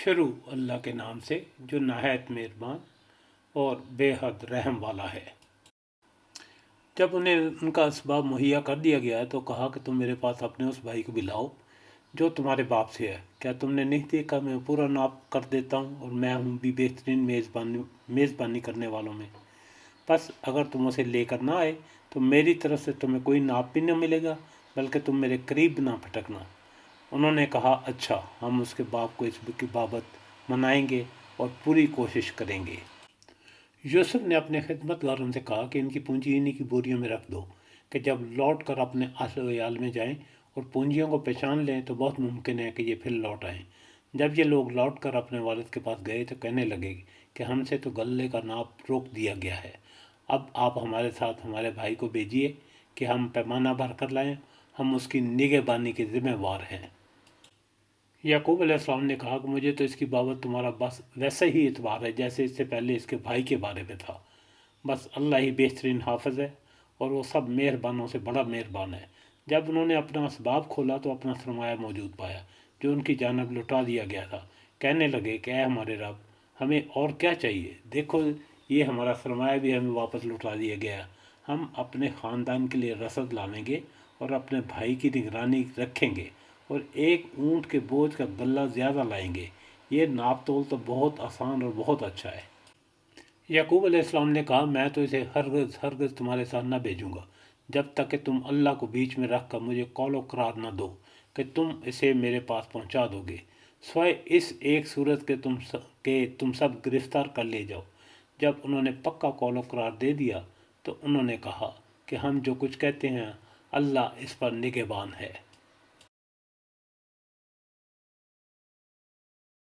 شروع اللہ کے نام سے جو نہایت مہربان اور بے حد رحم والا ہے۔ جب انہیں ان کا اسباب مہیا کر دیا گیا تو کہا کہ تم میرے پاس اپنے اس بھائی کو بلاؤ جو تمہارے باپ سے ہے۔ کیا تم نے نہیں دیکھا میں پورا ناپ کر دیتا ہوں اور میں ہوں بھی بہترین میزبانی کرنے والوں میں۔ بس اگر تم اسے لے کر نہ آئے تو میری طرف سے تمہیں کوئی ناپ بھی نہ ملے گا، بلکہ تم میرے قریب نہ پھٹکنا۔ انہوں نے کہا اچھا، ہم اس کے باپ کو اس کی بابت منائیں گے اور پوری کوشش کریں گے۔ یوسف نے اپنے خدمت گاروں سے کہا کہ ان کی پونجی انہی کی بوریوں میں رکھ دو کہ جب لوٹ کر اپنے اہل و عیال میں جائیں اور پونجیوں کو پہچان لیں تو بہت ممکن ہے کہ یہ پھر لوٹ آئیں۔ جب یہ لوگ لوٹ کر اپنے والد کے پاس گئے تو کہنے لگے کہ ہم سے تو غلے کا ناپ روک دیا گیا ہے، اب آپ ہمارے ساتھ ہمارے بھائی کو بھیجیے کہ ہم پیمانہ بھر کر لائیں، ہم اس کی نگہبانی کے ذمہ وار ہیں۔ یعقوب علیہ السلام نے کہا کہ مجھے تو اس کی بابت تمہارا بس ویسا ہی اعتبار ہے جیسے اس سے پہلے اس کے بھائی کے بارے میں تھا۔ بس اللہ ہی بہترین حافظ ہے اور وہ سب مہربانوں سے بڑا مہربان ہے۔ جب انہوں نے اپنا اسباب کھولا تو اپنا سرمایہ موجود پایا جو ان کی جانب لٹا دیا گیا تھا۔ کہنے لگے کہ اے ہمارے رب، ہمیں اور کیا چاہیے؟ دیکھو یہ ہمارا سرمایہ بھی ہمیں واپس لٹا دیا گیا۔ ہم اپنے خاندان کے لیے رسد لاویں گے اور اپنے بھائی کی نگرانی رکھیں گے اور ایک اونٹ کے بوجھ کا غلہ زیادہ لائیں گے۔ یہ ناپ تول تو بہت آسان اور بہت اچھا ہے۔ یعقوب علیہ السلام نے کہا میں تو اسے ہرگز تمہارے ساتھ نہ بھیجوں گا جب تک کہ تم اللہ کو بیچ میں رکھ کر مجھے قول و قرار نہ دو کہ تم اسے میرے پاس پہنچا دو گے، سوائے اس ایک صورت کے تم سب گرفتار کر لے جاؤ۔ جب انہوں نے پکا قول و قرار دے دیا تو انہوں نے کہا کہ ہم جو کچھ کہتے ہیں اللہ اس پر نگہبان ہے۔